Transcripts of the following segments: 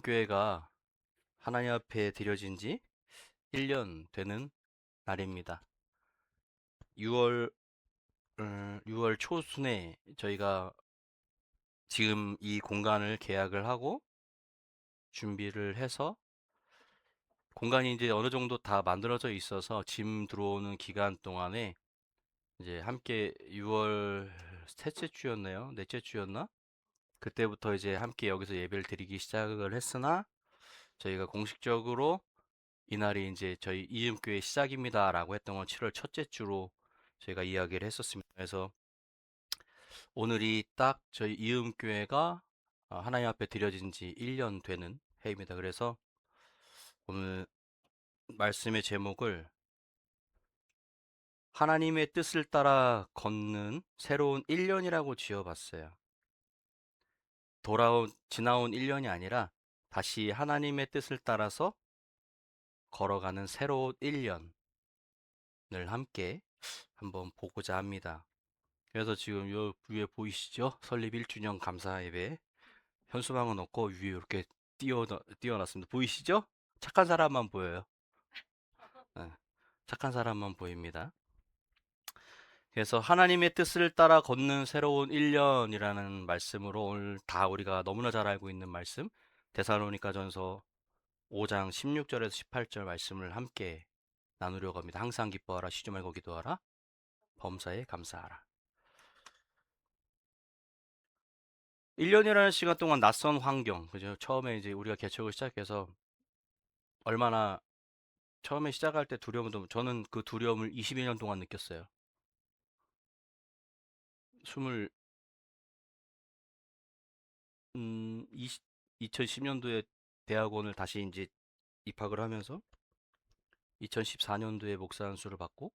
이음교회가 하나님 앞에 드려진 지 1년 되는 날입니다. 6월, 6월 초순에 저희가 지금 이 공간을 계약을 하고 준비를 해서 공간이 이제 어느 정도 다 만들어져 있어서 짐 들어오는 기간 동안에 이제 함께 6월 셋째 주였나요? 넷째 주였나? 그때부터 이제 함께 여기서 예배를 드리기 시작을 했으나 저희가 공식적으로 이날이 이제 저희 이음교회 시작입니다라고 했던 건 7월 첫째 주로 저희가 이야기를 했었습니다. 그래서 오늘이 딱 저희 이음교회가 하나님 앞에 드려진 지 1년 되는 해입니다. 그래서 오늘 말씀의 제목을 하나님의 뜻을 따라 걷는 새로운 1년이라고 지어봤어요. 지나온 1년이 아니라 다시 하나님의 뜻을 따라서 걸어가는 새로운 1년을 함께 한번 보고자 합니다. 그래서 지금 요 위에 보이시죠? 설립 1주년 감사 예배 현수막은 없고 위에 이렇게 띄워놨습니다. 보이시죠? 착한 사람만 보여요. 네, 착한 사람만 보입니다. 그래서 하나님의 뜻을 따라 걷는 새로운 1년이라는 말씀으로 오늘 다 우리가 너무나 잘 알고 있는 말씀 데살로니가전서 5장 16절에서 18절 말씀을 함께 나누려고 합니다. 항상 기뻐하라, 쉬지 말고 기도하라, 범사에 감사하라. 1년이라는 시간 동안 낯선 환경, 그죠? 처음에 이제 우리가 개척을 시작해서 얼마나 처음에 시작할 때 두려움도 저는 그 두려움을 22년 동안 느꼈어요. 20, 2010년도에 대학원을 다시 이제 입학을 하면서 2014년도에 목사 안수를 받고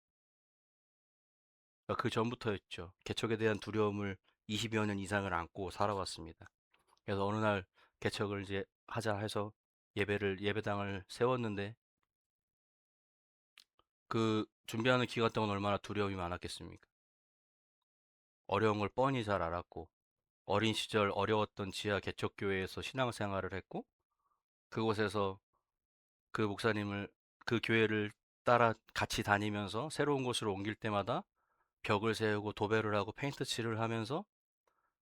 그 전부터였죠. 개척에 대한 두려움을 20여 년 이상을 안고 살아왔습니다. 그래서 어느 날 개척을 이제 하자 해서 예배당을 세웠는데 그 준비하는 기간 동안 얼마나 두려움이 많았겠습니까? 어려운 걸 뻔히 잘 알았고 어린 시절 어려웠던 지하 개척교회에서 신앙생활을 했고 그곳에서 그 목사님을 그 교회를 따라 같이 다니면서 새로운 곳으로 옮길 때마다 벽을 세우고 도배를 하고 페인트 칠을 하면서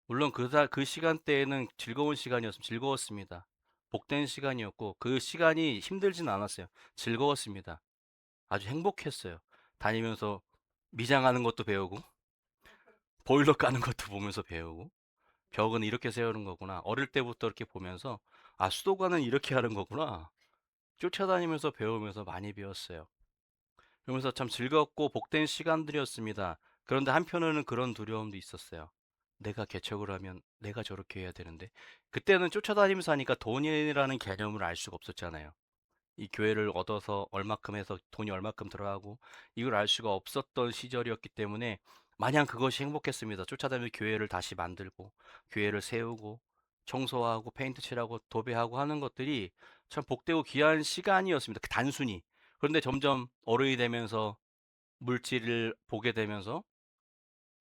물론 그 시간대에는 즐거운 시간이었으면 즐거웠습니다. 복된 시간이었고 그 시간이 힘들진 않았어요. 즐거웠습니다. 아주 행복했어요. 다니면서 미장하는 것도 배우고 보일러 까는 것도 보면서 배우고 벽은 이렇게 세우는 거구나. 어릴 때부터 이렇게 보면서 아, 수도관은 이렇게 하는 거구나. 쫓아다니면서 배우면서 많이 배웠어요. 그러면서 참 즐겁고 복된 시간들이었습니다. 그런데 한편으로는 그런 두려움도 있었어요. 내가 개척을 하면 내가 저렇게 해야 되는데 그때는 쫓아다니면서 하니까 돈이라는 개념을 알 수가 없었잖아요. 이 교회를 얻어서 얼마큼 해서 돈이 얼마큼 들어가고 이걸 알 수가 없었던 시절이었기 때문에 마냥 그것이 행복했습니다. 쫓아다니며 교회를 다시 만들고 교회를 세우고 청소하고 페인트 칠하고 도배하고 하는 것들이 참 복되고 귀한 시간이었습니다. 단순히. 그런데 점점 어른이 되면서 물질을 보게 되면서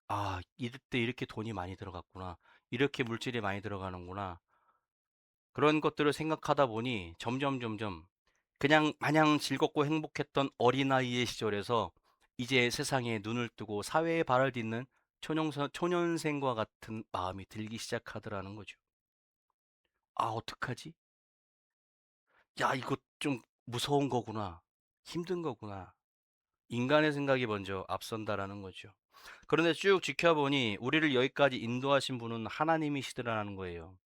아, 이때 이렇게 돈이 많이 들어갔구나. 이렇게 물질이 많이 들어가는구나. 그런 것들을 생각하다 보니 점점 그냥 마냥 즐겁고 행복했던 어린아이의 시절에서 이제 세상에 눈을 뜨고 사회에 발을 딛는 초년생과 같은 마음이 들기 시작하더라는 거죠. 아, 어떡하지? 야, 이거 좀 무서운 거구나. 힘든 거구나. 인간의 생각이 먼저 앞선다라는 거죠. 그런데 쭉 지켜보니 우리를 여기까지 인도하신 분은 하나님이시더라는 거예요.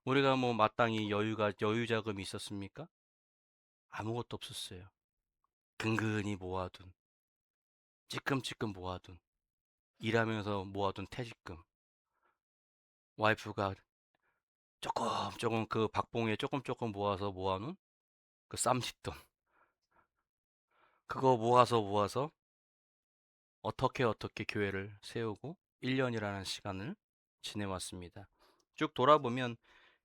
우리가 뭐 마땅히 여유 자금이 있었습니까? 아무것도 없었어요. 근근히 모아둔, 찔끔찔끔 모아둔, 일하면서 모아둔 퇴직금, 와이프가 조금 그 박봉에 조금 모아서 모아놓은 그 쌈짓돈, 그거 모아서 어떻게 교회를 세우고 1년이라는 시간을 지내왔습니다. 쭉 돌아보면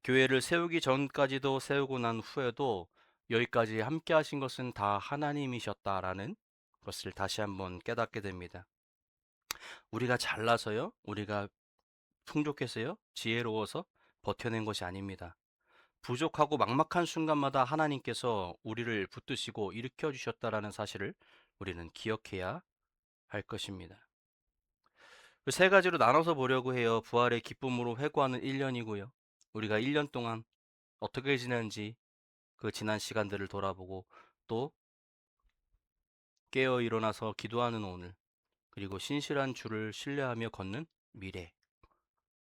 교회를 세우기 전까지도 세우고 난 후에도 여기까지 함께 하신 것은 다 하나님이셨다라는 것을 다시 한번 깨닫게 됩니다. 우리가 잘나서요, 우리가 풍족해서요, 지혜로워서 버텨낸 것이 아닙니다. 부족하고 막막한 순간마다 하나님께서 우리를 붙드시고 일으켜 주셨다라는 사실을 우리는 기억해야 할 것입니다. 그 세 가지로 나눠서 보려고 해요. 부활의 기쁨으로 회고하는 1년이고요. 우리가 1년 동안 어떻게 지냈는지 그 지난 시간들을 돌아보고 또 깨어 일어나서 기도하는 오늘, 그리고 신실한 주를 신뢰하며 걷는 미래.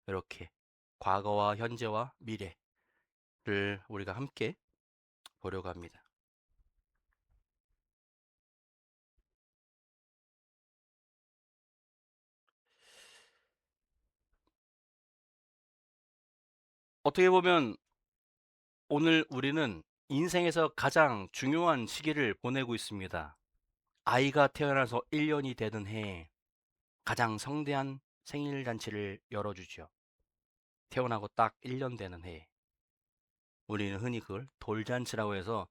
이렇게 과거와 현재와 미래를 우리가 함께 보려고 합니다. 어떻게 보면 오늘 우리는 인생에서 가장 중요한 시기를 보내고 있습니다. 아이가 태어나서 1년이 되는 해에 가장 성대한 생일 잔치를 열어주죠. 태어나고 딱 1년 되는 해에. 우리는 흔히 그걸 돌잔치라고 해서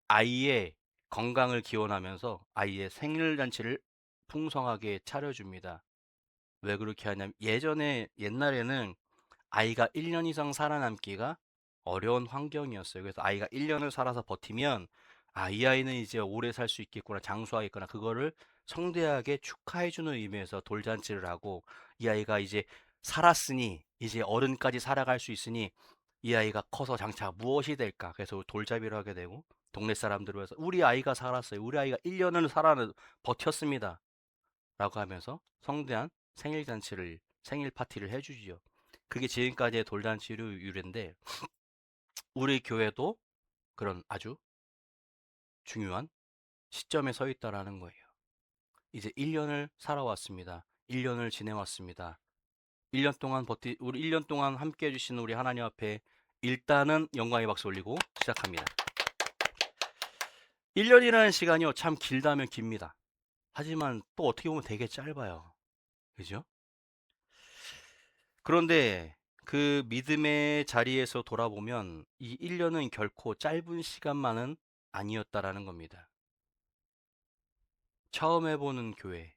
아이의 건강을 기원하면서 아이의 생일 잔치를 풍성하게 차려줍니다. 왜 그렇게 하냐면 옛날에는 아이가 1년 이상 살아남기가 어려운 환경이었어요. 그래서 아이가 1년을 살아서 버티면 이 아이는 이제 오래 살 수 있겠구나, 장수하겠구나. 그거를 성대하게 축하해주는 의미에서 돌잔치를 하고, 이 아이가 이제 살았으니 이제 어른까지 살아갈 수 있으니 이 아이가 커서 장차 무엇이 될까? 그래서 돌잡이를 하게 되고, 동네 사람들을 위해서 우리 아이가 살았어요. 우리 아이가 1년을 버텼습니다. 라고 하면서 성대한 생일 파티를 해주지요. 그게 지금까지의 돌잔치의 유래인데, 우리 교회도 그런 아주 중요한 시점에 서 있다라는 거예요. 이제 1년을 살아왔습니다. 1년을 지내왔습니다. 1년 동안 함께 해주신 우리 하나님 앞에 일단은 영광의 박수 올리고 시작합니다. 1년이라는 시간이요, 참 길다면 깁니다. 하지만 또 어떻게 보면 되게 짧아요. 그죠? 그런데 그 믿음의 자리에서 돌아보면 이 1년은 결코 짧은 시간만은 아니었다라는 겁니다. 처음 해보는 교회.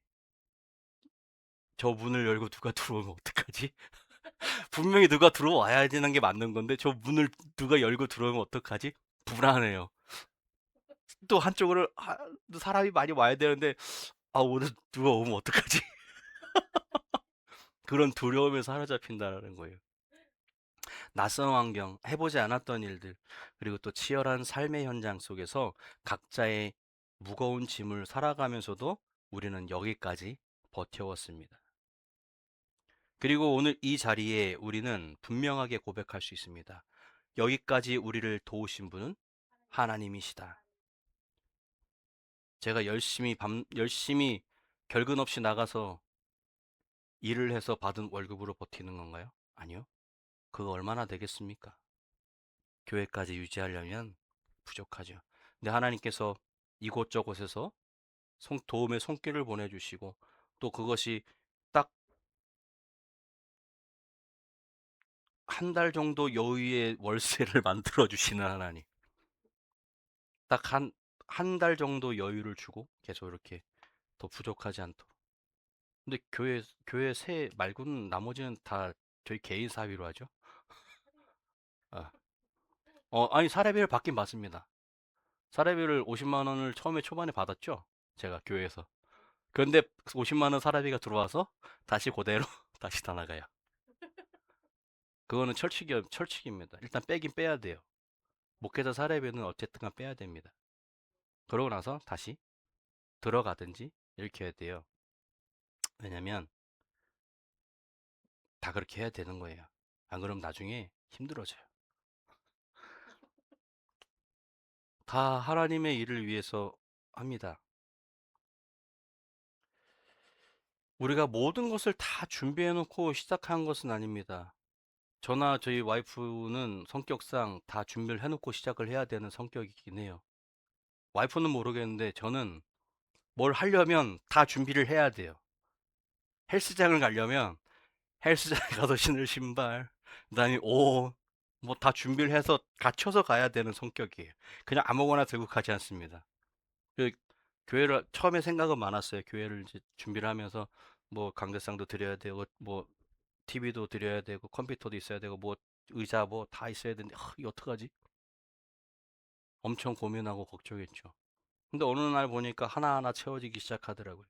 저 문을 열고 누가 들어오면 어떡하지? 분명히 누가 들어와야 되는 게 맞는 건데 저 문을 누가 열고 들어오면 어떡하지? 불안해요. 또 한쪽으로 사람이 많이 와야 되는데 오늘 누가 오면 어떡하지? 그런 두려움에 사로잡힌다라는 거예요. 낯선 환경, 해보지 않았던 일들, 그리고 또 치열한 삶의 현장 속에서 각자의 무거운 짐을 살아가면서도 우리는 여기까지 버텨왔습니다. 그리고 오늘 이 자리에 우리는 분명하게 고백할 수 있습니다. 여기까지 우리를 도우신 분은 하나님이시다. 제가 열심히 결근 없이 나가서 일을 해서 받은 월급으로 버티는 건가요? 아니요. 그거 얼마나 되겠습니까? 교회까지 유지하려면 부족하죠. 근데 하나님께서 이곳저곳에서 도움의 손길을 보내주시고, 또 그것이 딱 한 달 정도 여유의 월세를 만들어 주시는 하나님. 딱 한 달 정도 여유를 주고 계속 이렇게 더 부족하지 않도록. 근데 교회 세 말고는 나머지는 다 저희 개인 사비로 하죠. 아. 아니, 사례비를 받긴 받습니다. 사례비를 50만 원을 처음에 초반에 받았죠. 제가 교회에서. 그런데 50만 원 사례비가 들어와서 다시 그대로 다시 다 나가요. 그거는 철칙입니다. 일단 빼긴 빼야 돼요. 목회자 사례비는 어쨌든 빼야 됩니다. 그러고 나서 다시 들어가든지 이렇게 해야 돼요. 왜냐면 다 그렇게 해야 되는 거예요. 안 그럼 나중에 힘들어져요. 다 하나님의 일을 위해서 합니다. 우리가 모든 것을 다 준비해 놓고 시작한 것은 아닙니다. 저나 저희 와이프는 성격상 다 준비를 해 놓고 시작을 해야 되는 성격이긴 해요. 와이프는 모르겠는데 저는 뭘 하려면 다 준비를 해야 돼요. 헬스장을 가려면 헬스장에 가서 신을 신발, 그다음에 옷, 뭐 다 준비를 해서 갖춰서 가야 되는 성격이에요. 그냥 아무거나 들고 가지 않습니다. 그 교회를 처음에 생각은 많았어요. 교회를 이제 준비를 하면서 뭐 강대상도 드려야 되고, 뭐 TV도 드려야 되고, 컴퓨터도 있어야 되고, 뭐 의자 뭐 다 있어야 되는데 이거 어떡하지? 엄청 고민하고 걱정했죠. 근데 어느 날 보니까 하나하나 채워지기 시작하더라고요.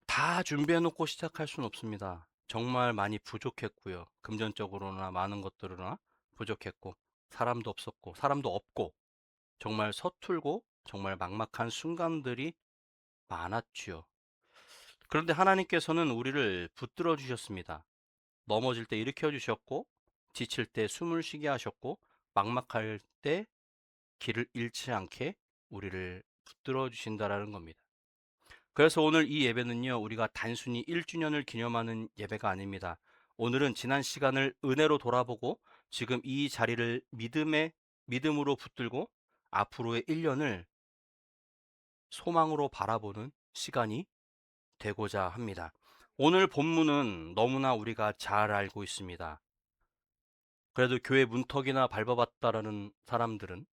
다 준비해놓고 시작할 수는 없습니다. 정말 많이 부족했고요. 금전적으로나 많은 것들으로나 부족했고, 사람도 없고, 정말 서툴고, 정말 막막한 순간들이 많았지요. 그런데 하나님께서는 우리를 붙들어 주셨습니다. 넘어질 때 일으켜 주셨고, 지칠 때 숨을 쉬게 하셨고, 막막할 때 길을 잃지 않게 우리를 붙들어 주신다라는 겁니다. 그래서 오늘 이 예배는요, 우리가 단순히 1주년을 기념하는 예배가 아닙니다. 오늘은 지난 시간을 은혜로 돌아보고 지금 이 자리를 믿음으로 붙들고 앞으로의 1년을 소망으로 바라보는 시간이 되고자 합니다. 오늘 본문은 너무나 우리가 잘 알고 있습니다. 그래도 교회 문턱이나 밟아봤다라는 사람들은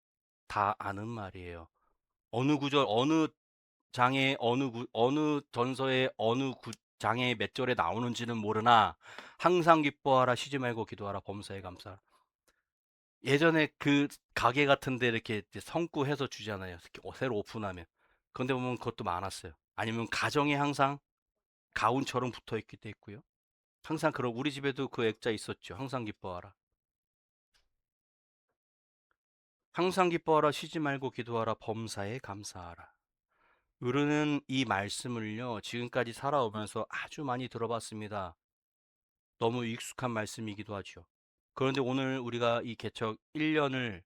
다 아는 말이에요. 어느 구절, 어느 장의 어느 전서의 장의 몇 절에 나오는지는 모르나 항상 기뻐하라 쉬지 말고 기도하라 범사에 감사하라. 예전에 그 가게 같은데 이렇게 성구 해서 주잖아요. 새로 오픈하면. 그런데 보면 그것도 많았어요. 아니면 가정에 항상 가훈처럼 붙어 있기도 했고요. 항상 그런 우리 집에도 그 액자 있었죠. 항상 기뻐하라. 항상 기뻐하라 쉬지 말고 기도하라 범사에 감사하라. 우리는 이 말씀을요, 지금까지 살아오면서 아주 많이 들어봤습니다. 너무 익숙한 말씀이기도 하죠. 그런데 오늘 우리가 이 개척 1년의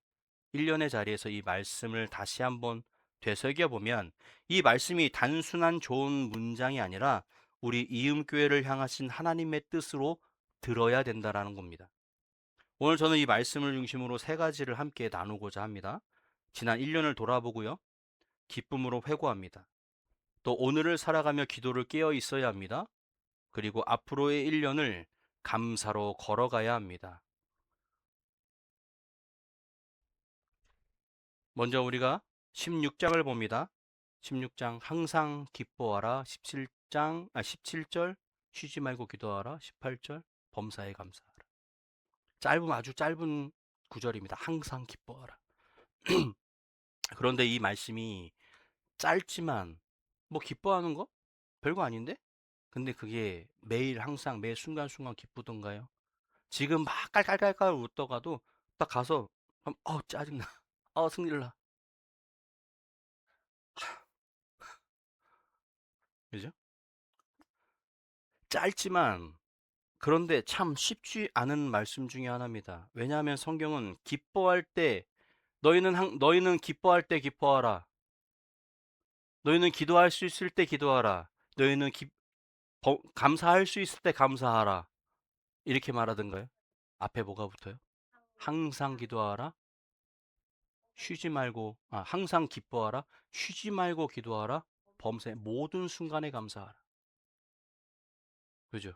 자리에서 이 말씀을 다시 한번 되새겨 보면 이 말씀이 단순한 좋은 문장이 아니라 우리 이음교회를 향하신 하나님의 뜻으로 들어야 된다라는 겁니다. 오늘 저는 이 말씀을 중심으로 세 가지를 함께 나누고자 합니다. 지난 1년을 돌아보고요. 기쁨으로 회고합니다. 또 오늘을 살아가며 기도를 깨어 있어야 합니다. 그리고 앞으로의 1년을 감사로 걸어가야 합니다. 먼저 우리가 16장을 봅니다. 16장 항상 기뻐하라. 17절 쉬지 말고 기도하라. 18절 범사에 감사하라. 아주 짧은 구절입니다. 항상 기뻐하라. 그런데 이 말씀이 짧지만 뭐 기뻐하는 거 별거 아닌데? 근데 그게 매일 항상 매 순간순간 기쁘던가요? 지금 막 깔깔깔깔 웃다가도 딱 가서 짜증나. 승질 나. 그죠? 짧지만 그런데 참 쉽지 않은 말씀 중에 하나입니다. 왜냐하면 성경은 기뻐할 때 너희는 기뻐할 때 기뻐하라. 너희는 기도할 수 있을 때 기도하라. 너희는 감사할 수 있을 때 감사하라. 이렇게 말하던가요? 앞에 뭐가 붙어요? 항상 기도하라. 항상 기뻐하라. 쉬지 말고 기도하라. 범사의 모든 순간에 감사하라. 그죠?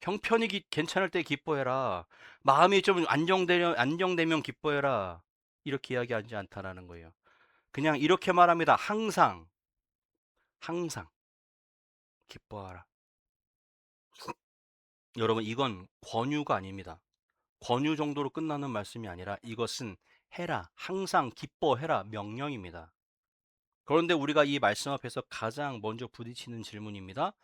형편이 괜찮을 때 기뻐해라. 마음이 좀 안정되면 기뻐해라. 이렇게 이야기하지 않다라는 거예요. 그냥 이렇게 말합니다. 항상 기뻐하라. 여러분, 이건 권유가 아닙니다. 권유 정도로 끝나는 말씀이 아니라 이것은 해라. 항상 기뻐해라. 명령입니다. 그런데 우리가 이 말씀 앞에서 가장 먼저 부딪히는 질문입니다.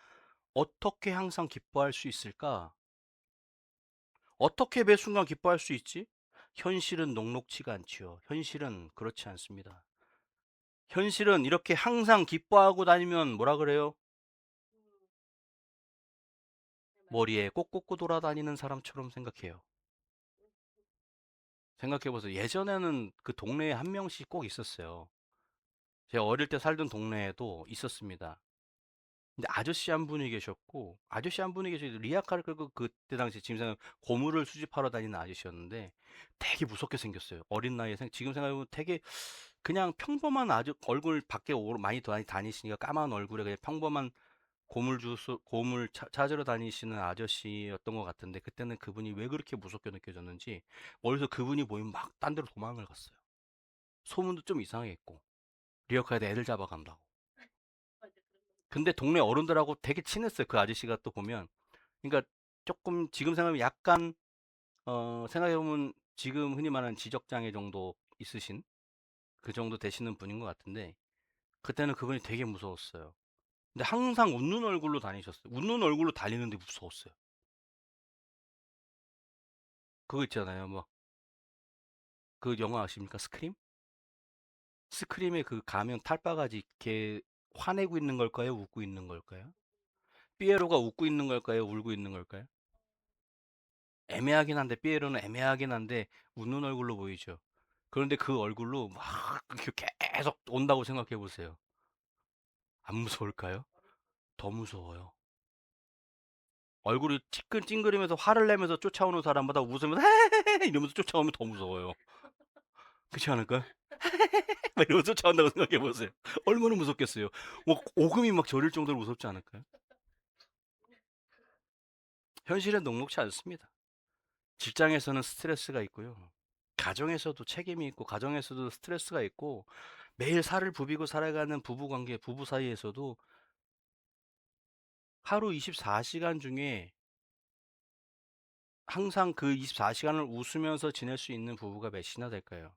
어떻게 항상 기뻐할 수 있을까? 어떻게 매 순간 기뻐할 수 있지? 현실은 녹록치가 않지요. 현실은 그렇지 않습니다. 현실은 이렇게 항상 기뻐하고 다니면 뭐라 그래요? 머리에 꼭 꽂고 돌아다니는 사람처럼 생각해요. 생각해보세요. 예전에는 그 동네에 한 명씩 꼭 있었어요. 제가 어릴 때 살던 동네에도 있었습니다. 근데 아저씨 한 분이 계셨고, 아저씨 한 분이 계셔서 리아카를 끌고 그때 당시 지금 생각 고물을 수집하러 다니는 아저씨였는데 되게 무섭게 생겼어요. 어린 나이에 지금 생각해보면 되게 그냥 평범한 얼굴 밖에 많이 다니시니까 까만 얼굴에 그냥 평범한 고물 찾으러 다니시는 아저씨였던 것 같은데 그때는 그분이 왜 그렇게 무섭게 느껴졌는지 어디서 그분이 보이면 막 딴 데로 도망을 갔어요. 소문도 좀 이상했고 리어카에다 애들 잡아간다고. 근데 동네 어른들하고 되게 친했어요. 그 아저씨가 또 보면. 그러니까 조금 지금 생각하면 약간 생각해보면 지금 흔히 말하는 지적장애 정도 있으신 그 정도 되시는 분인 것 같은데 그때는 그분이 되게 무서웠어요. 근데 항상 웃는 얼굴로 다니셨어요. 웃는 얼굴로 다니는데 무서웠어요. 그거 있잖아요. 뭐 그 영화 아십니까? 스크림? 스크림의 그 가면 탈바가지 걔 화내고 있는 걸까요? 웃고 있는 걸까요? 삐에로가 웃고 있는 걸까요? 울고 있는 걸까요? 애매하긴 한데 삐에로는 애매하긴 한데 웃는 얼굴로 보이죠. 그런데 그 얼굴로 막 이렇게 계속 온다고 생각해 보세요. 안 무서울까요? 더 무서워요. 얼굴이 찡글찡글이면서 화를 내면서 쫓아오는 사람보다 웃으면서 헤헤헤 이러면서 쫓아오면 더 무서워요. 그렇지 않을까요? 막 이러면서 쫓아온다고 생각해 보세요. 얼마나 무섭겠어요. 뭐 오금이 막 저릴 정도로 무섭지 않을까요? 현실은 녹록치 않습니다. 직장에서는 스트레스가 있고요. 가정에서도 책임이 있고 가정에서도 스트레스가 있고 매일 살을 부비고 살아가는 부부관계, 부부 사이에서도 하루 24시간 중에 항상 그 24시간을 웃으면서 지낼 수 있는 부부가 몇이나 될까요?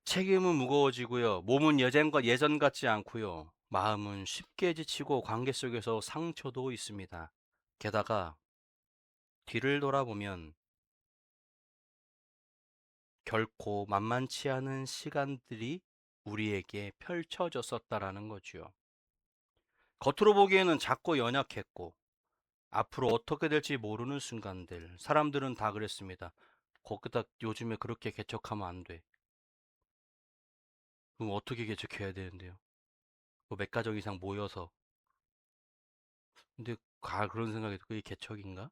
책임은 무거워지고요. 몸은 예전 같지 않고요. 마음은 쉽게 지치고 관계 속에서 상처도 있습니다. 게다가 뒤를 돌아보면 결코 만만치 않은 시간들이 우리에게 펼쳐졌었다라는 거죠. 겉으로 보기에는 작고 연약했고 앞으로 어떻게 될지 모르는 순간들. 사람들은 다 그랬습니다. 거기다 요즘에 그렇게 개척하면 안 돼. 그럼 어떻게 개척해야 되는데요? 뭐 몇 가정 이상 모여서. 근데 그런 생각이 그게 개척인가?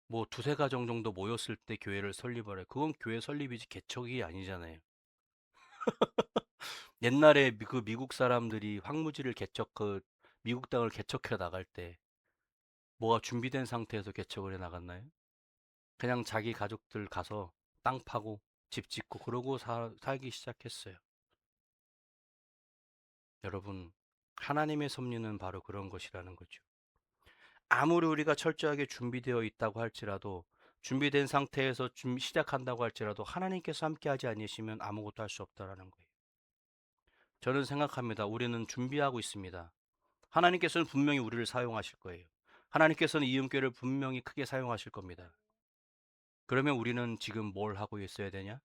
뭐 두세 가정 정도 모였을 때 교회를 설립하래. 그건 교회 설립이지 개척이 아니잖아요. 옛날에 그 미국 사람들이 황무지를 미국 땅을 개척해 나갈 때 뭐가 준비된 상태에서 개척을 해 나갔나요? 그냥 자기 가족들 가서 땅 파고 집 짓고 그러고 살기 시작했어요. 여러분, 하나님의 섭리는 바로 그런 것이라는 거죠. 아무리 우리가 철저하게 준비되어 있다고 할지라도 준비된 상태에서 시작한다고 할지라도 하나님께서 함께하지 않으시면 아무것도 할 수 없다라는 거예요. 저는 생각합니다. 우리는 준비하고 있습니다. 하나님께서는 분명히 우리를 사용하실 거예요. 하나님께서는 이음교회를 분명히 크게 사용하실 겁니다. 그러면 우리는 지금 뭘 하고 있어야 되냐?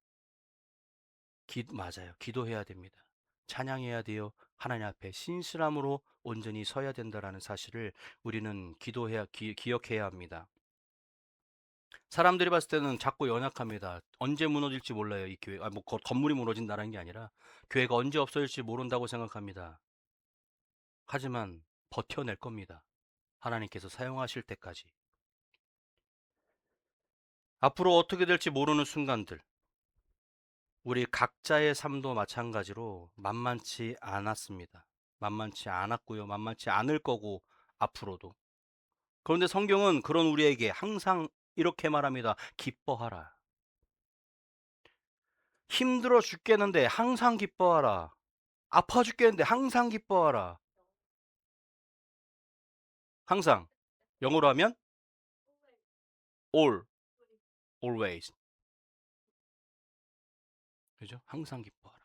맞아요. 기도해야 됩니다. 찬양해야 돼요. 하나님 앞에 신실함으로 온전히 서야 된다라는 사실을 우리는 기억해야 합니다. 사람들이 봤을 때는 작고 연약합니다. 언제 무너질지 몰라요, 이 교회. 뭐 건물이 무너진다는 게 아니라 교회가 언제 없어질지 모른다고 생각합니다. 하지만 버텨낼 겁니다. 하나님께서 사용하실 때까지. 앞으로 어떻게 될지 모르는 순간들. 우리 각자의 삶도 마찬가지로 만만치 않았습니다. 만만치 않았고요. 만만치 않을 거고 앞으로도. 그런데 성경은 그런 우리에게 항상 이렇게 말합니다. 기뻐하라. 힘들어 죽겠는데 항상 기뻐하라. 아파 죽겠는데 항상 기뻐하라. 항상. 영어로 하면 all, always. 그죠? 항상 기뻐하라.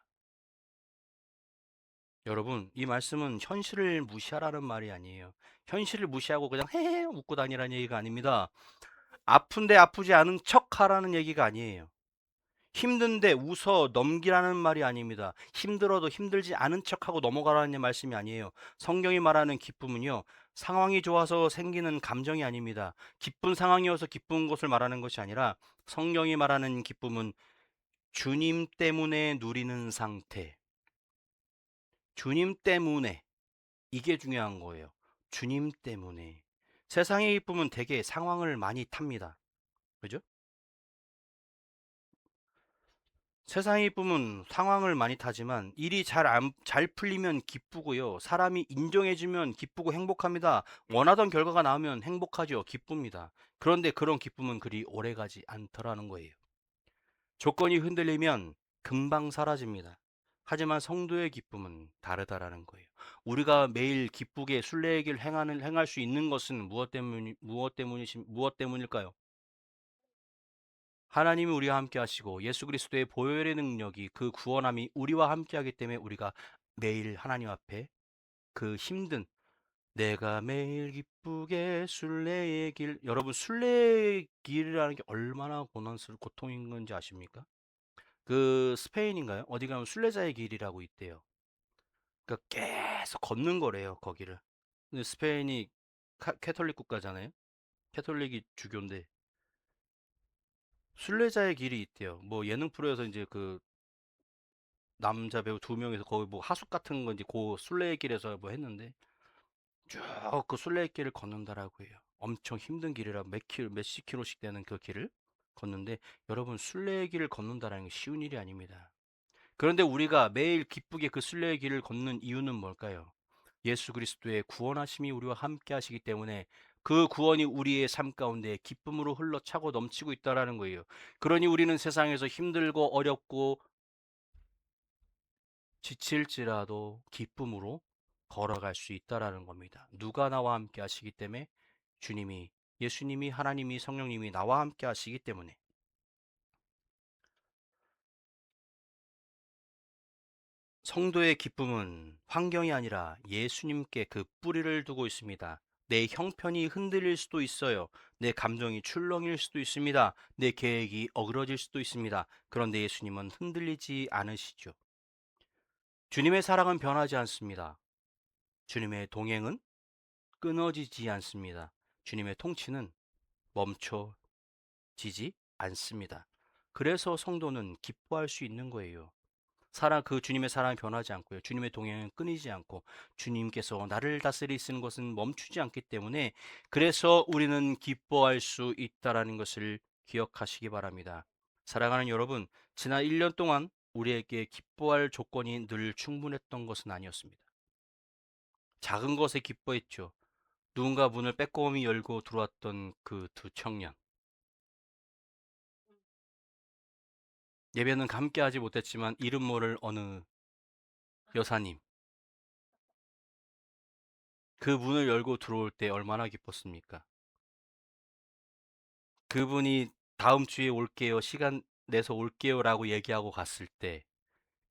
여러분, 이 말씀은 현실을 무시하라는 말이 아니에요. 현실을 무시하고 그냥 헤헤 웃고 다니라는 얘기가 아닙니다. 아픈데 아프지 않은 척 하라는 얘기가 아니에요. 힘든데 웃어 넘기라는 말이 아닙니다. 힘들어도 힘들지 않은 척하고 넘어가라는 말씀이 아니에요. 성경이 말하는 기쁨은요, 상황이 좋아서 생기는 감정이 아닙니다. 기쁜 상황이어서 기쁜 것을 말하는 것이 아니라 성경이 말하는 기쁨은 주님 때문에 누리는 상태. 주님 때문에. 이게 중요한 거예요. 주님 때문에. 세상의 기쁨은 되게 상황을 많이 탑니다. 그죠? 세상의 기쁨은 상황을 많이 타지만 일이 잘 풀리면 기쁘고요. 사람이 인정해주면 기쁘고 행복합니다. 원하던 결과가 나오면 행복하죠. 기쁩니다. 그런데 그런 기쁨은 그리 오래가지 않더라는 거예요. 조건이 흔들리면 금방 사라집니다. 하지만 성도의 기쁨은 다르다라는 거예요. 우리가 매일 기쁘게 순례의 길 행할 수 있는 것은 무엇 때문일까요? 하나님이 우리와 함께 하시고 예수 그리스도의 보혈의 능력이 그 구원함이 우리와 함께 하기 때문에 우리가 매일 하나님 앞에 그 힘든 내가 매일 기쁘게 순례의 길 여러분 순례의 길이라는 게 얼마나 고통인 건지 아십니까? 그 스페인인가요? 어디 가면 순례자의 길이라고 있대요. 그러니까 계속 걷는 거래요, 거기를. 근데 스페인이 캐톨릭 국가잖아요. 캐톨릭이 주교인데 순례자의 길이 있대요. 뭐 예능 프로에서 이제 그 남자 배우 두 명이서 거기 뭐 하숙 같은 건지 그 순례의 길에서 뭐 했는데 쭉 그 순례의 길을 걷는다라고 해요. 엄청 힘든 길이라 몇십 킬로씩 되는 그 길을 걷는데 여러분 순례의 길을 걷는다라는 게 쉬운 일이 아닙니다. 그런데 우리가 매일 기쁘게 그 순례의 길을 걷는 이유는 뭘까요? 예수 그리스도의 구원하심이 우리와 함께 하시기 때문에 그 구원이 우리의 삶 가운데 기쁨으로 흘러차고 넘치고 있다라는 거예요. 그러니 우리는 세상에서 힘들고 어렵고 지칠지라도 기쁨으로 걸어갈 수 있다라는 겁니다. 누가 나와 함께 하시기 때문에 예수님이 하나님이 성령님이 나와 함께 하시기 때문에 성도의 기쁨은 환경이 아니라 예수님께 그 뿌리를 두고 있습니다. 내 형편이 흔들릴 수도 있어요. 내 감정이 출렁일 수도 있습니다. 내 계획이 어그러질 수도 있습니다. 그런데 예수님은 흔들리지 않으시죠. 주님의 사랑은 변하지 않습니다. 주님의 동행은 끊어지지 않습니다. 주님의 통치는 멈춰지지 않습니다. 그래서 성도는 기뻐할 수 있는 거예요. 주님의 사랑이 변하지 않고요. 주님의 동행은 끊이지 않고 주님께서 나를 다스리시는 것은 멈추지 않기 때문에 그래서 우리는 기뻐할 수 있다라는 것을 기억하시기 바랍니다. 사랑하는 여러분, 지난 1년 동안 우리에게 기뻐할 조건이 늘 충분했던 것은 아니었습니다. 작은 것에 기뻐했죠. 누군가 문을 빼꼼히 열고 들어왔던 그 두 청년. 예배는 함께 하지 못했지만 이름 모를 어느 여사님. 그 문을 열고 들어올 때 얼마나 기뻤습니까? 그분이 다음 주에 올게요. 시간 내서 올게요라고 얘기하고 갔을 때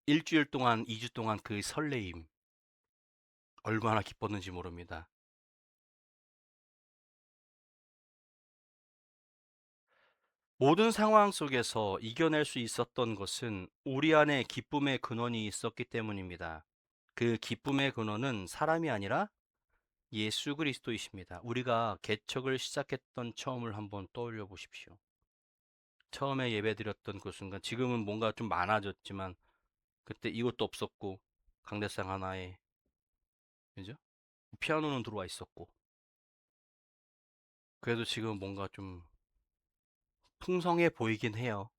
일주일 동안, 2주 동안 그 설레임 얼마나 기뻤는지 모릅니다. 모든 상황 속에서 이겨낼 수 있었던 것은 우리 안에 기쁨의 근원이 있었기 때문입니다. 그 기쁨의 근원은 사람이 아니라 예수 그리스도이십니다. 우리가 개척을 시작했던 처음을 한번 떠올려 보십시오. 처음에 예배드렸던 그 순간, 지금은 뭔가 좀 많아졌지만 그때 이것도 없었고 강대상 하나에 그죠? 피아노는 들어와 있었고 그래도 지금 뭔가 좀 풍성해 보이긴 해요.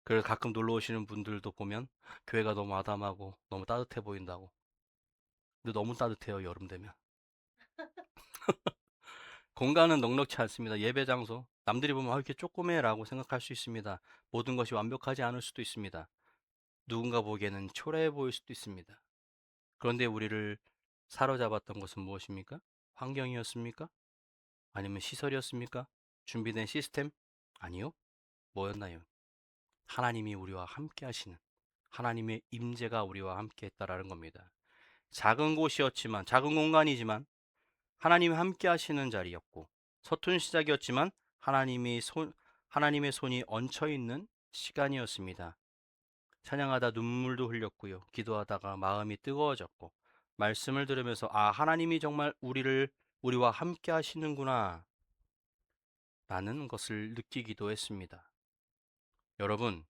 그래서 가끔 놀러 오시는 분들도 보면 교회가 너무 아담하고 너무 따뜻해 보인다고. 근데 너무 따뜻해요, 여름 되면. 공간은 넉넉치 않습니다. 예배 장소. 남들이 보면 이렇게 조그매라고 생각할 수 있습니다. 모든 것이 완벽하지 않을 수도 있습니다. 누군가 보기에는 초라해 보일 수도 있습니다. 그런데 우리를 사로잡았던 것은 무엇입니까? 환경이었습니까? 아니면 시설이었습니까? 준비된 시스템? 아니요. 뭐였나요? 하나님이 우리와 함께 하시는 하나님의 임재가 우리와 함께 했다라는 겁니다. 작은 곳이었지만 작은 공간이지만 하나님이 함께 하시는 자리였고 서툰 시작이었지만 하나님의 손이 얹혀 있는 시간이었습니다. 찬양하다 눈물도 흘렸고요. 기도하다가 마음이 뜨거워졌고 말씀을 들으면서 하나님이 정말 우리와 함께 하시는구나 라는 것을 느끼기도 했습니다. 여러분,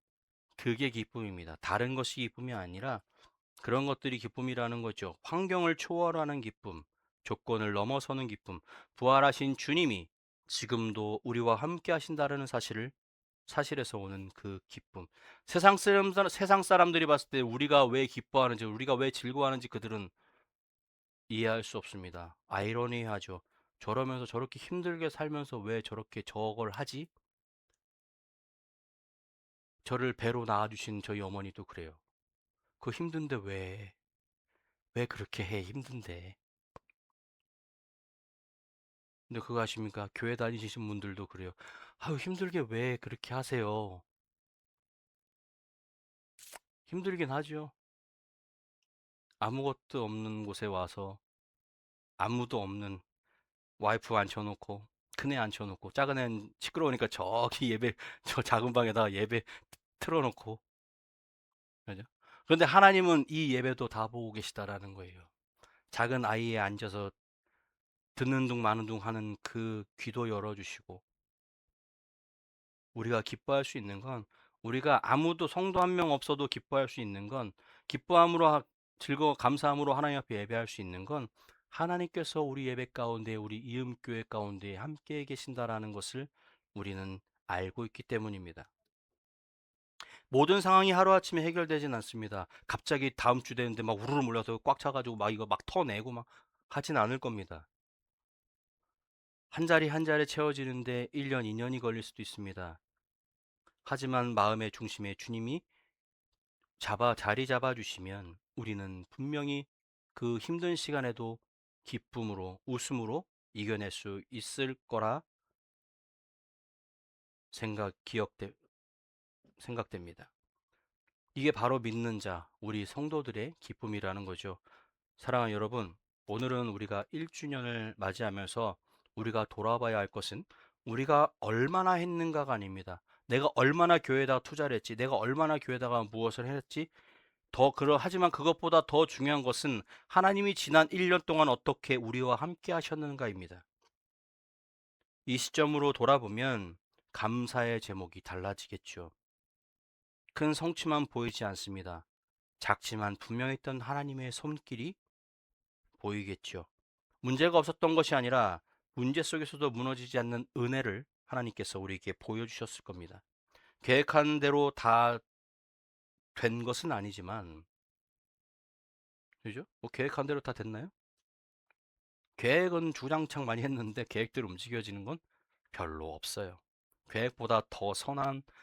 그게 기쁨입니다. 다른 것이 기쁨이 아니라 그런 것들이 기쁨이라는 거죠. 환경을 초월하는 기쁨, 조건을 넘어서는 기쁨, 부활하신 주님이 지금도 우리와 함께 하신다는 사실에서 오는 그 기쁨. 세상 사람들이 봤을 때 우리가 왜 기뻐하는지, 우리가 왜 즐거워하는지 그들은 이해할 수 없습니다. 아이러니하죠. 저러면서 저렇게 힘들게 살면서 왜 저렇게 저걸 하지? 저를 배로 낳아주신 저희 어머니도 그래요. 그거 힘든데 왜 그렇게 해, 힘든데. 근데 그거 아십니까? 교회 다니시는 분들도 그래요. 아유, 힘들게 왜 그렇게 하세요? 힘들긴 하죠. 아무것도 없는 곳에 와서 아무도 없는 와이프 앉혀놓고 큰애 앉혀놓고 작은 애는 시끄러우니까 저기 예배 저 작은 방에다가 예배 틀어놓고 그죠? 그런데 하나님은 이 예배도 다 보고 계시다라는 거예요. 작은 아이에 앉아서 듣는 둥 마는 둥 하는 그 귀도 열어주시고 우리가 기뻐할 수 있는 건 우리가 아무도 성도 한 명 없어도 기뻐할 수 있는 건 기뻐함으로 즐거워 감사함으로 하나님 앞에 예배할 수 있는 건 하나님께서 우리 예배 가운데 우리 이음교회 가운데 함께 계신다라는 것을 우리는 알고 있기 때문입니다. 모든 상황이 하루아침에 해결되진 않습니다. 갑자기 다음 주 되는데 막 우르르 몰려서 꽉 차가지고 막 이거 막 터내고 막 하진 않을 겁니다. 한 자리 한 자리 채워지는데 1년, 2년이 걸릴 수도 있습니다. 하지만 마음의 중심에 주님이 자리 잡아 주시면 우리는 분명히 그 힘든 시간에도 기쁨으로 웃음으로 이겨낼 수 있을 거라 생각 기억돼 생각됩니다. 이게 바로 믿는 자, 우리 성도들의 기쁨이라는 거죠. 사랑하는 여러분, 오늘은 우리가 1주년을 맞이하면서 우리가 돌아봐야 할 것은 우리가 얼마나 했는가가 아닙니다. 내가 얼마나 교회에다 투자를 했지, 내가 얼마나 교회에다가 무엇을 했지, 하지만 그것보다 더 중요한 것은 하나님이 지난 1년 동안 어떻게 우리와 함께 하셨는가입니다. 이 시점으로 돌아보면 감사의 제목이 달라지겠죠. 큰 성취만 보이지 않습니다. 작지만 분명했던 하나님의 손길이 보이겠죠. 문제가 없었던 것이 아니라 문제 속에서도 무너지지 않는 은혜를 하나님께서 우리에게 보여주셨을 겁니다. 계획한 대로 다 된 것은 아니지만, 그죠? 뭐 계획한 대로 다 됐나요? 계획은 주장창 많이 했는데 계획대로 움직여지는 건 별로 없어요. 계획보다 더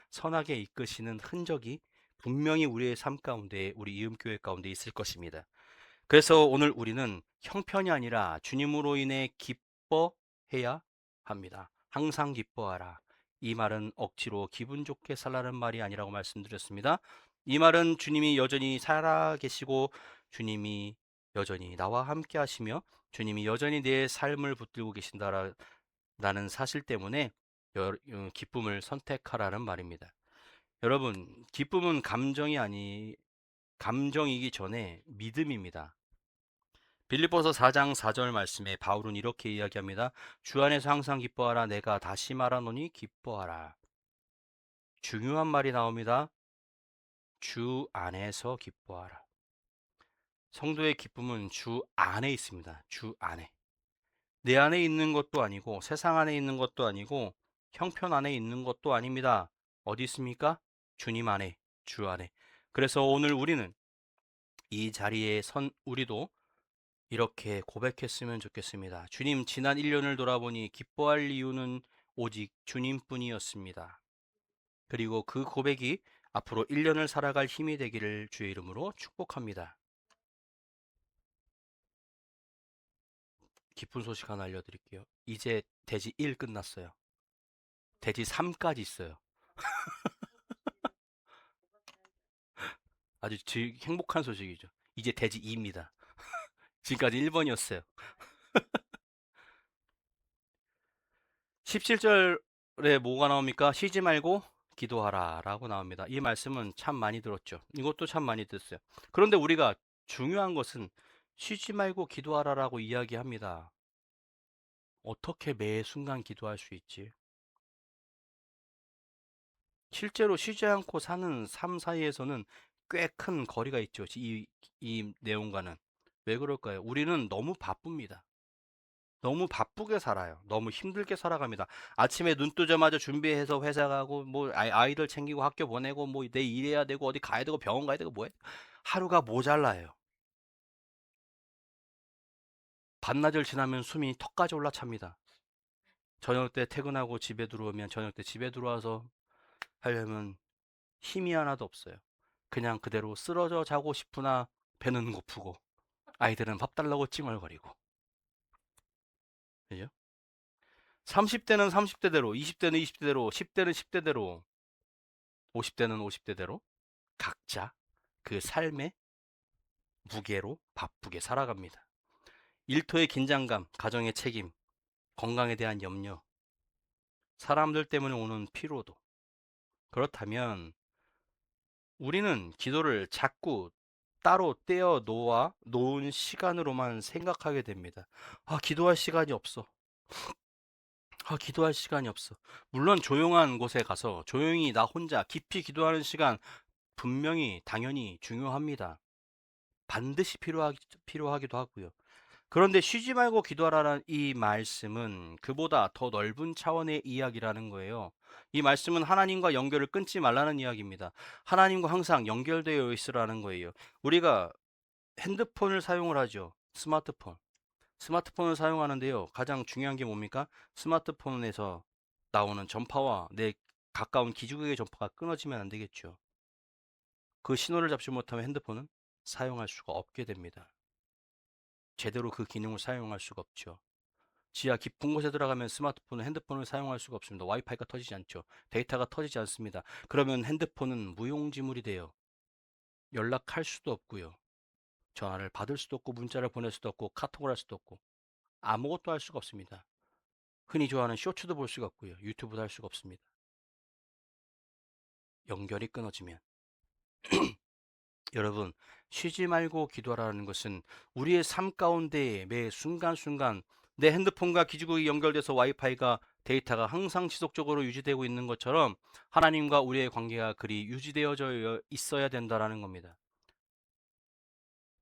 선하게 이끄시는 흔적이 분명히 우리의 삶 가운데, 우리 이음교회 가운데 있을 것입니다. 그래서 오늘 우리는 형편이 아니라 주님으로 인해 기뻐해야 합니다. 항상 기뻐하라. 이 말은 억지로 기분 좋게 살라는 말이 아니라고 말씀드렸습니다. 이 말은 주님이 여전히 살아계시고 주님이 여전히 나와 함께 하시며 주님이 여전히 내 삶을 붙들고 계신다라는 사실 때문에 기쁨을 선택하라는 말입니다. 여러분, 기쁨은 감정이기 전에 믿음입니다. 빌립보서 4장 4절 말씀에 바울은 이렇게 이야기합니다. 주 안에서 항상 기뻐하라. 내가 다시 말하노니 기뻐하라. 중요한 말이 나옵니다. 주 안에서 기뻐하라. 성도의 기쁨은 주 안에 있습니다. 주 안에. 내 안에 있는 것도 아니고 세상 안에 있는 것도 아니고 형편 안에 있는 것도 아닙니다. 어디 있습니까? 주님 안에, 주 안에. 그래서 오늘 우리는 이 자리에 선 우리도 이렇게 고백했으면 좋겠습니다. 주님, 지난 1년을 돌아보니 기뻐할 이유는 오직 주님뿐이었습니다. 그리고 그 고백이 앞으로 1년을 살아갈 힘이 되기를 주의 이름으로 축복합니다. 기쁜 소식 하나 알려드릴게요. 이제 대지 1 끝났어요. 대지 3까지 있어요. 아주 행복한 소식이죠. 이제 대지 2입니다. 지금까지 1번이었어요. 17절에 뭐가 나옵니까? 쉬지 말고 기도하라 라고 나옵니다. 이 말씀은 참 많이 들었죠. 이것도 참 많이 듣었어요. 그런데 우리가 중요한 것은 쉬지 말고 기도하라라고 이야기합니다. 어떻게 매 순간 기도할 수 있지? 실제로 쉬지 않고 사는 삶 사이에서는 꽤 큰 거리가 있죠. 이 내용과는. 왜 그럴까요? 우리는 너무 바쁩니다. 너무 바쁘게 살아요. 너무 힘들게 살아갑니다. 아침에 눈 뜨자마자 준비해서 회사 가고 뭐 아이들 챙기고 학교 보내고 뭐 내 일해야 되고 어디 가야 되고 병원 가야 되고 뭐해? 하루가 모자라요. 반나절 지나면 숨이 턱까지 올라찹니다. 저녁 때 퇴근하고 집에 들어오면 저녁 때 집에 들어와서 하려면 힘이 하나도 없어요. 그냥 그대로 쓰러져 자고 싶으나 배는 고프고 아이들은 밥 달라고 찡얼거리고. 그죠? 30대는 30대대로, 20대는 20대대로, 10대는 10대대로, 50대는 50대대로 각자 그 삶의 무게로 바쁘게 살아갑니다. 일터의 긴장감, 가정의 책임, 건강에 대한 염려, 사람들 때문에 오는 피로도. 그렇다면 우리는 기도를 자꾸 따로 떼어 놓은 시간으로만 생각하게 됩니다. 아, 기도할 시간이 없어. 아, 기도할 시간이 없어. 물론 조용한 곳에 가서 조용히 나 혼자 깊이 기도하는 시간 분명히 당연히 중요합니다. 반드시 필요하기도 하고요. 그런데 쉬지 말고 기도하라는 이 말씀은 그보다 더 넓은 차원의 이야기라는 거예요. 이 말씀은 하나님과 연결을 끊지 말라는 이야기입니다. 하나님과 항상 연결되어 있으라는 거예요. 우리가 핸드폰을 사용을 하죠. 스마트폰. 스마트폰을 사용하는데요. 가장 중요한 게 뭡니까? 스마트폰에서 나오는 전파와 내 가까운 기지국의 전파가 끊어지면 안 되겠죠. 그 신호를 잡지 못하면 핸드폰은 사용할 수가 없게 됩니다. 제대로 그 기능을 사용할 수가 없죠. 지하 깊은 곳에 들어가면 스마트폰은 핸드폰을 사용할 수가 없습니다. 와이파이가 터지지 않죠. 데이터가 터지지 않습니다. 그러면 핸드폰은 무용지물이 돼요. 연락할 수도 없고요. 전화를 받을 수도 없고 문자를 보낼 수도 없고 카톡을 할 수도 없고 아무것도 할 수가 없습니다. 흔히 좋아하는 쇼츠도 볼 수가 없고요. 유튜브도 할 수가 없습니다. 연결이 끊어지면. 여러분, 쉬지 말고 기도하라는 것은 우리의 삶 가운데 매 순간순간 내 핸드폰과 기지국이 연결돼서 와이파이가 데이터가 항상 지속적으로 유지되고 있는 것처럼 하나님과 우리의 관계가 그리 유지되어져 있어야 된다라는 겁니다.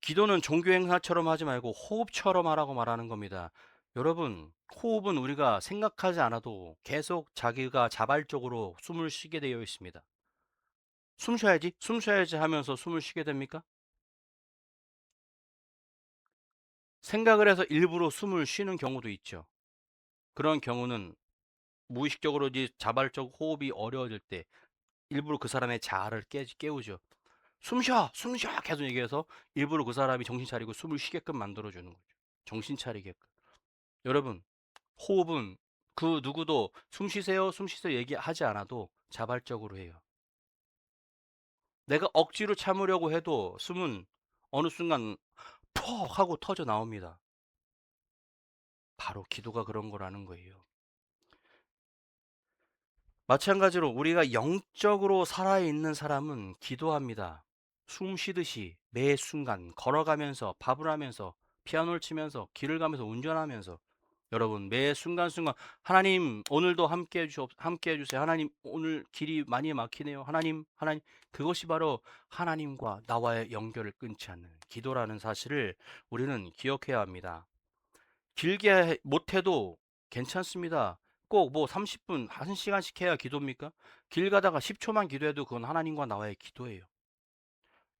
기도는 종교 행사처럼 하지 말고 호흡처럼 하라고 말하는 겁니다. 여러분, 호흡은 우리가 생각하지 않아도 계속 자기가 자발적으로 숨을 쉬게 되어 있습니다. 숨 쉬어야지 하면서 숨을 쉬게 됩니까? 생각을 해서 일부러 숨을 쉬는 경우도 있죠. 그런 경우는 무의식적으로 이제 자발적 호흡이 어려워질 때 일부러 그 사람의 자아를 깨우죠. 숨 쉬어! 계속 얘기해서 일부러 그 사람이 정신 차리고 숨을 쉬게끔 만들어주는 거죠. 정신 차리게끔. 여러분, 호흡은 그 누구도 숨 쉬세요 얘기하지 않아도 자발적으로 해요. 내가 억지로 참으려고 해도 숨은 어느 순간 퍽 하고 터져 나옵니다. 바로 기도가 그런 거라는 거예요. 마찬가지로 우리가 영적으로 살아있는 사람은 기도합니다. 숨 쉬듯이 매 순간 걸어가면서 밥을 하면서 피아노를 치면서 길을 가면서 운전하면서 여러분 매 순간순간 하나님 오늘도 함께 해주세요. 하나님 오늘 길이 많이 막히네요. 하나님 그것이 바로 하나님과 나와의 연결을 끊지 않는 기도라는 사실을 우리는 기억해야 합니다. 길게 못해도 괜찮습니다. 꼭 뭐 30분, 1시간씩 해야 기도입니까? 길 가다가 10초만 기도해도 그건 하나님과 나와의 기도예요.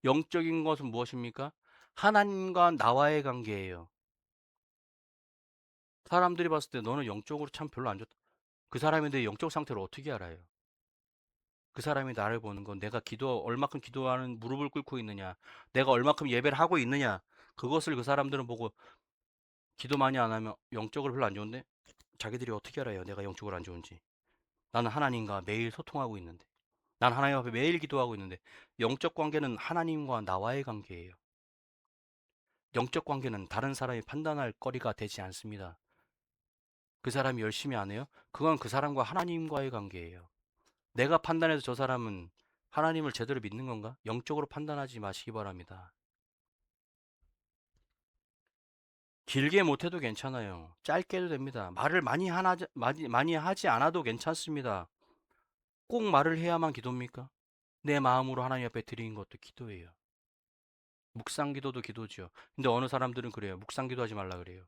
영적인 것은 무엇입니까? 하나님과 나와의 관계예요. 사람들이 봤을 때 너는 영적으로 참 별로 안 좋다. 그 사람에 대해 영적 상태를 어떻게 알아요? 그 사람이 나를 보는 건 내가 얼마큼 기도하는 무릎을 꿇고 있느냐, 내가 얼마큼 예배를 하고 있느냐, 그것을 그 사람들은 보고 기도 많이 안 하면 영적으로 별로 안 좋은데 자기들이 어떻게 알아요? 내가 영적으로 안 좋은지. 나는 하나님과 매일 소통하고 있는데, 난 하나님 앞에 매일 기도하고 있는데, 영적 관계는 하나님과 나와의 관계예요. 영적 관계는 다른 사람이 판단할 거리가 되지 않습니다. 그 사람이 열심히 안 해요? 그건 그 사람과 하나님과의 관계예요. 내가 판단해서 저 사람은 하나님을 제대로 믿는 건가? 영적으로 판단하지 마시기 바랍니다. 길게 못해도 괜찮아요. 짧게 해도 됩니다. 말을 많이 하지 않아도 괜찮습니다. 꼭 말을 해야만 기도입니까? 내 마음으로 하나님 앞에 드리는 것도 기도예요. 묵상 기도도 기도죠. 근데 어느 사람들은 그래요. 묵상 기도하지 말라 그래요.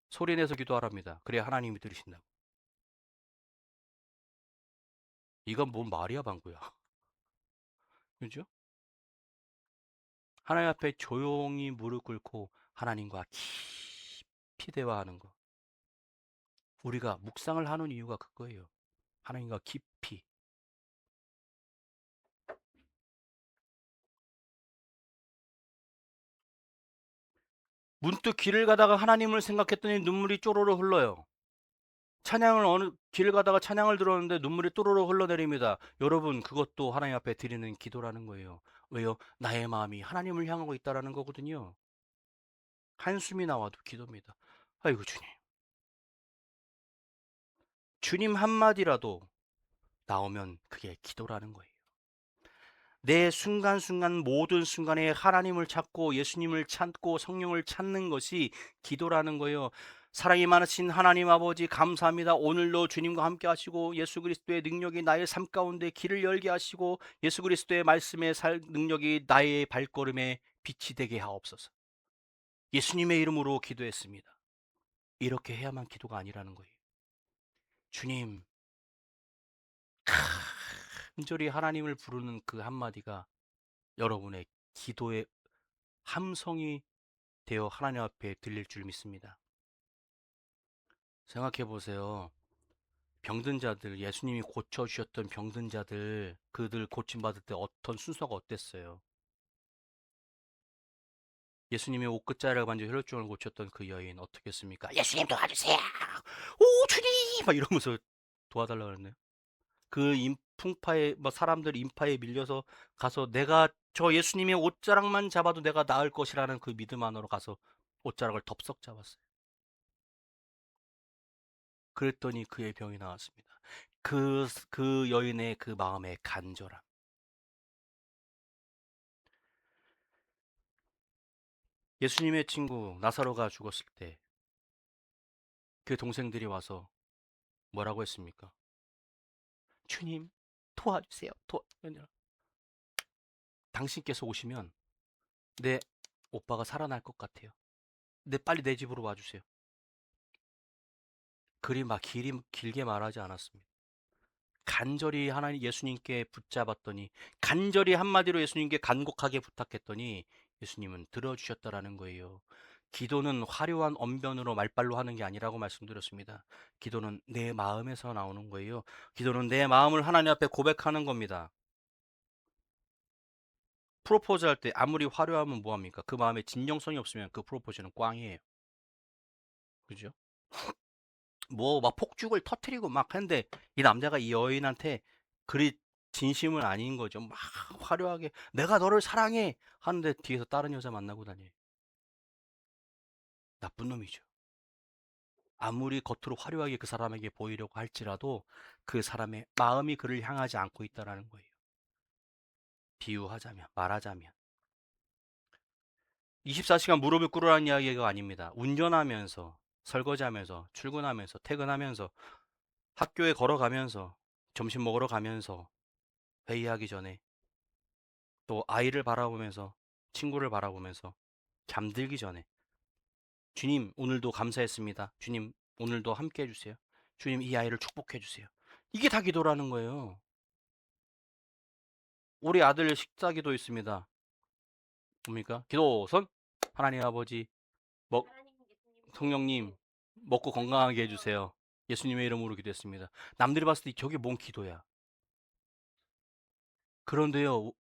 소리 내서 기도하랍니다. 그래야 하나님이 들으신다고. 이건 뭔 말이야, 방구야. 그죠? 하나님 앞에 조용히 무릎 꿇고 하나님과 깊이 대화하는 거. 우리가 묵상을 하는 이유가 그거예요. 하나님과 깊이. 문득 길을 가다가 하나님을 생각했더니 눈물이 쪼로로 흘러요. 찬양을 어느 길을 가다가 찬양을 들었는데 눈물이 또로로 흘러내립니다. 여러분, 그것도 하나님 앞에 드리는 기도라는 거예요. 왜요? 나의 마음이 하나님을 향하고 있다라는 거거든요. 한숨이 나와도 기도입니다. 아이고 주님. 주님 한마디라도 나오면 그게 기도라는 거예요. 내 순간순간 모든 순간에 하나님을 찾고 예수님을 찾고 성령을 찾는 것이 기도라는 거예요. 사랑이 많으신 하나님 아버지 감사합니다. 오늘도 주님과 함께 하시고 예수 그리스도의 능력이 나의 삶 가운데 길을 열게 하시고 예수 그리스도의 말씀의 능력이 나의 발걸음에 빛이 되게 하옵소서. 예수님의 이름으로 기도했습니다. 이렇게 해야만 기도가 아니라는 거예요. 주님, 간절히 하나님을 부르는 그 한마디가 여러분의 기도의 함성이 되어 하나님 앞에 들릴 줄 믿습니다. 생각해 보세요. 병든 자들, 예수님이 고쳐주셨던 병든 자들, 그들 고침받을 때 어떤 순서가 어땠어요? 예수님의 옷끝자락을 만져 혈루증을 고쳤던 그 여인 어떻게 했습니까? 예수님 도와주세요. 오 주님! 막 이러면서 도와달라고 그랬네요. 그 풍파에 뭐 사람들 인파에 밀려서 가서 내가 저 예수님의 옷자락만 잡아도 내가 나을 것이라는 그 믿음 안으로 가서 옷자락을 덥석 잡았어요. 그랬더니 그의 병이 나았습니다. 그 여인의 그 마음의 간절함. 예수님의 친구 나사로가 죽었을 때 그 동생들이 와서 뭐라고 했습니까? 주님 도와주세요. 당신께서 오시면 내 오빠가 살아날 것 같아요. 빨리 내 집으로 와주세요. 그리 막 길게 말하지 않았습니다. 간절히 하나님 예수님께 붙잡았더니 간절히 한마디로 예수님께 간곡하게 부탁했더니 예수님은 들어주셨다라는 거예요. 기도는 화려한 언변으로 말발로 하는 게 아니라고 말씀드렸습니다. 기도는 내 마음에서 나오는 거예요. 기도는 내 마음을 하나님 앞에 고백하는 겁니다. 프로포즈 할 때 아무리 화려하면 뭐합니까? 그 마음에 진정성이 없으면 그 프로포즈는 꽝이에요. 그죠? 뭐 막 폭죽을 터트리고 막 했는데 이 남자가 이 여인한테 그리 진심은 아닌 거죠. 막 화려하게 내가 너를 사랑해 하는데 뒤에서 다른 여자 만나고 다녀요. 나쁜 놈이죠. 아무리 겉으로 화려하게 그 사람에게 보이려고 할지라도 그 사람의 마음이 그를 향하지 않고 있다라는 거예요. 비유하자면 말하자면 24시간 무릎을 꿇으라는 이야기가 아닙니다. 운전하면서 설거지하면서 출근하면서 퇴근하면서 학교에 걸어가면서 점심 먹으러 가면서 회의하기 전에 또 아이를 바라보면서 친구를 바라보면서 잠들기 전에 주님 오늘도 감사했습니다. 주님 오늘도 함께 해주세요. 주님 이 아이를 축복해 주세요. 이게 다 기도라는 거예요. 우리 아들 식사 기도 있습니다. 뭡니까? 기도선 하나님 아버지 먹 성령님 먹고 건강하게 해주세요. 예수님의 이름으로 기도했습니다. 남들이 봤을 때 저게 뭔 기도야. 그런데요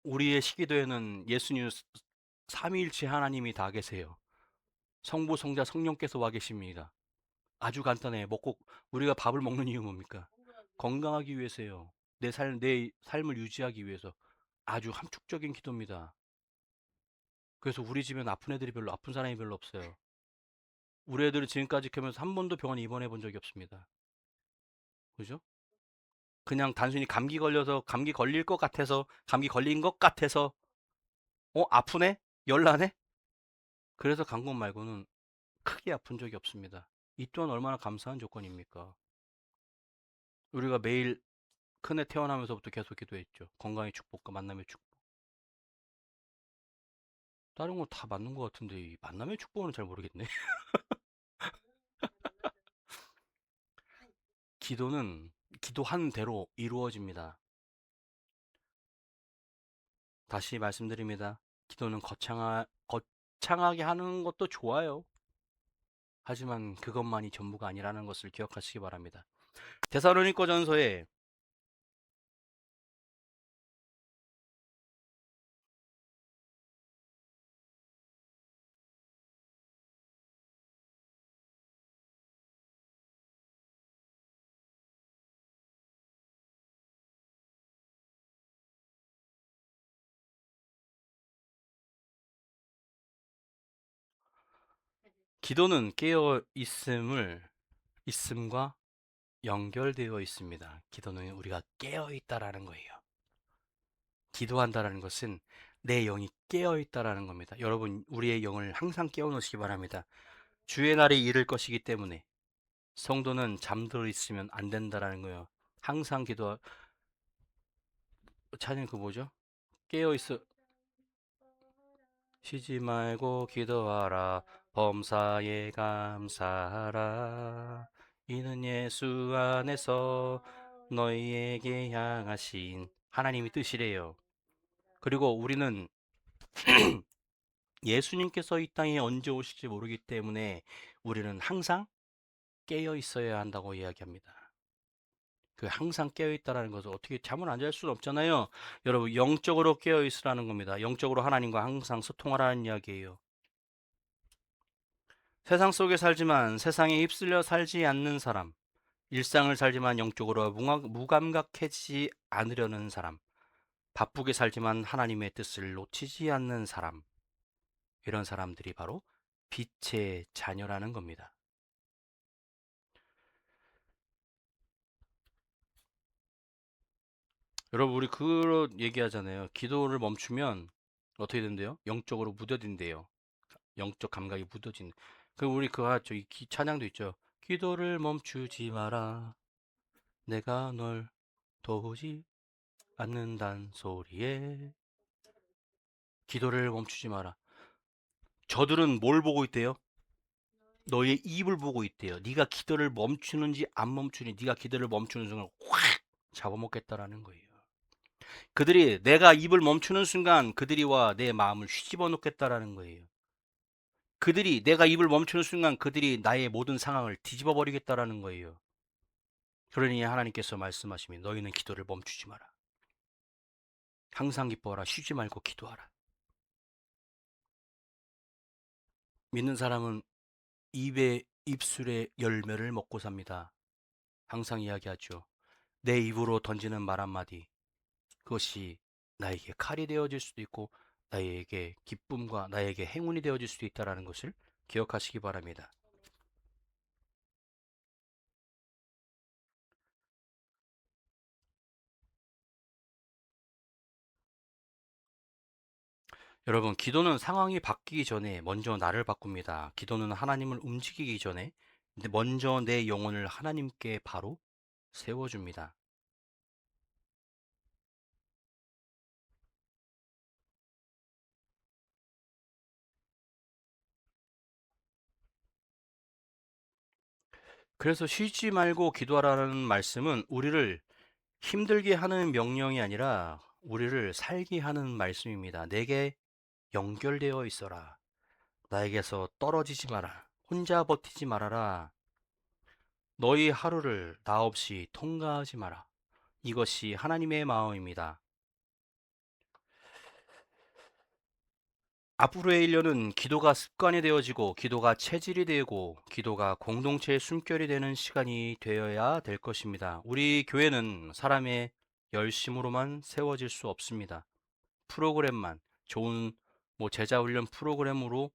우리의 시기도에는 예수님 삼위일체 하나님이 다 계세요. 성부, 성자, 성령께서 와 계십니다. 아주 간단해. 우리가 밥을 먹는 이유 뭡니까? 건강하기 위해서요. 내 삶을 유지하기 위해서. 아주 함축적인 기도입니다. 그래서 우리 집엔 아픈 사람이 별로 없어요. 우리 애들은 지금까지 크면서 한 번도 병원에 입원해 본 적이 없습니다. 그죠? 그냥 단순히 감기 걸려서 감기 걸릴 것 같아서 감기 걸린 것 같아서 아프네? 열나네? 그래서 간 것 말고는 크게 아픈 적이 없습니다. 이 또한 얼마나 감사한 조건입니까? 우리가 매일 큰애 태어나면서부터 계속 기도했죠. 건강의 축복과 만남의 축복. 다른 거 다 맞는 것 같은데 이 만남의 축복은 잘 모르겠네. 기도는 기도한 대로 이루어집니다. 다시 말씀드립니다. 기도는 거창하게 하는 것도 좋아요. 하지만 그것만이 전부가 아니라는 것을 기억하시기 바랍니다. 데살로니가전서에 기도는 깨어 있음과 연결되어 있습니다. 기도는 우리가 깨어 있다라는 거예요. 기도한다라는 것은 내 영이 깨어 있다라는 겁니다. 여러분, 우리의 영을 항상 깨워 놓으시기 바랍니다. 주의 날이 이를 것이기 때문에 성도는 잠들어 있으면 안 된다라는 거예요. 항상 찬양 그 뭐죠? 깨어 있어 쉬지 말고 기도하라. 범사에 감사하라. 이는 예수 안에서 너희에게 향하신 하나님의 뜻이래요. 그리고 우리는 예수님께서 이 땅에 언제 오실지 모르기 때문에 우리는 항상 깨어 있어야 한다고 이야기합니다. 그 항상 깨어 있다라는 것을 어떻게 잠을 안 잘 수는 없잖아요. 여러분, 영적으로 깨어 있으라는 겁니다. 영적으로 하나님과 항상 소통하라는 이야기예요. 세상 속에 살지만 세상에 휩쓸려 살지 않는 사람, 일상을 살지만 영적으로 무감각해지지 않으려는 사람, 바쁘게 살지만 하나님의 뜻을 놓치지 않는 사람, 이런 사람들이 바로 빛의 자녀라는 겁니다. 여러분, 우리 그런 얘기하잖아요. 기도를 멈추면 어떻게 된대요? 영적으로 무뎌진대요. 영적 감각이 무뎌진. 그 우리 그거 하죠. 찬양도 있죠. 기도를 멈추지 마라. 내가 널 도우지 않는단 소리에. 기도를 멈추지 마라. 저들은 뭘 보고 있대요? 너의 입을 보고 있대요. 네가 기도를 멈추는지 안 멈추니 네가 기도를 멈추는 순간 확 잡아먹겠다라는 거예요. 그들이 내가 입을 멈추는 순간 그들이와 내 마음을 휘집어 놓겠다라는 거예요. 그들이 내가 입을 멈추는 순간 그들이 나의 모든 상황을 뒤집어 버리겠다라는 거예요. 그러니 하나님께서 말씀하시면 너희는 기도를 멈추지 마라. 항상 기뻐하라. 쉬지 말고 기도하라. 믿는 사람은 입술에 열매를 먹고 삽니다. 항상 이야기하죠. 내 입으로 던지는 말 한마디, 그것이 나에게 칼이 되어질 수도 있고 나에게 기쁨과 나에게 행운이 되어질 수도 있다는 것을 기억하시기 바랍니다. 여러분, 기도는 상황이 바뀌기 전에 먼저 나를 바꿉니다. 기도는 하나님을 움직이기 전에 먼저 내 영혼을 하나님께 바로 세워줍니다. 그래서 쉬지 말고 기도하라는 말씀은 우리를 힘들게 하는 명령이 아니라 우리를 살게 하는 말씀입니다. 내게 연결되어 있어라. 나에게서 떨어지지 마라. 혼자 버티지 말아라. 너희 하루를 나 없이 통과하지 마라. 이것이 하나님의 마음입니다. 앞으로의 1년은 기도가 습관이 되어지고 기도가 체질이 되고 기도가 공동체의 숨결이 되는 시간이 되어야 될 것입니다. 우리 교회는 사람의 열심으로만 세워질 수 없습니다. 프로그램만 좋은 제자 훈련 프로그램으로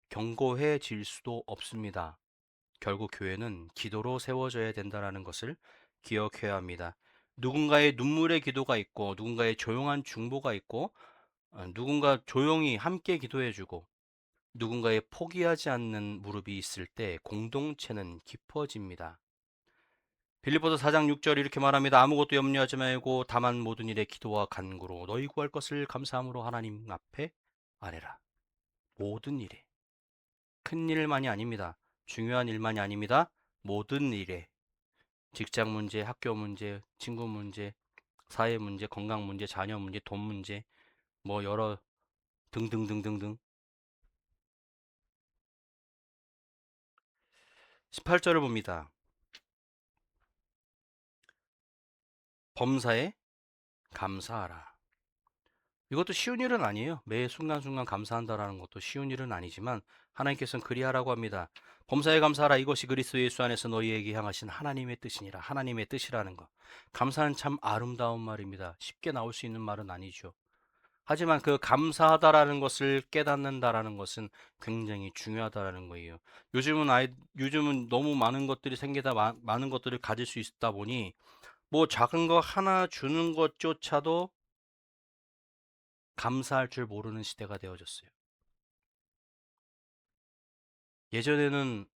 견고해질 수도 없습니다. 결국 교회는 기도로 세워져야 된다는 것을 기억해야 합니다. 누군가의 눈물의 기도가 있고 누군가의 조용한 중보가 있고 누군가 조용히 함께 기도해주고 누군가의 포기하지 않는 무릎이 있을 때 공동체는 깊어집니다. 빌립보서 4장 6절 이렇게 말합니다. 아무것도 염려하지 말고 다만 모든 일에 기도와 간구로 너희 구할 것을 감사함으로 하나님 앞에 아뢰라. 모든 일에. 큰 일만이 아닙니다. 중요한 일만이 아닙니다. 모든 일에. 직장 문제, 학교 문제, 친구 문제, 사회 문제, 건강 문제, 자녀 문제, 돈 문제, 여러 등등등등등. 18절을 봅니다. 범사에 감사하라. 이것도 쉬운 일은 아니에요. 매 순간순간 감사한다라는 것도 쉬운 일은 아니지만 하나님께서는 그리하라고 합니다. 범사에 감사하라. 이것이 그리스도 예수 안에서 너희에게 향하신 하나님의 뜻이니라. 하나님의 뜻이라는 것. 감사는 참 아름다운 말입니다. 쉽게 나올 수 있는 말은 아니죠. 하지만 그 감사하다라는 것을 깨닫는다라는 것은 굉장히 중요하다라는 거예요. 요즘은 너무 많은 것들이 생기다 많은 것들을 가질 수 있다 보니 뭐 작은 거 하나 주는 것조차도 감사할 줄 모르는 시대가 되어졌어요. 예전에는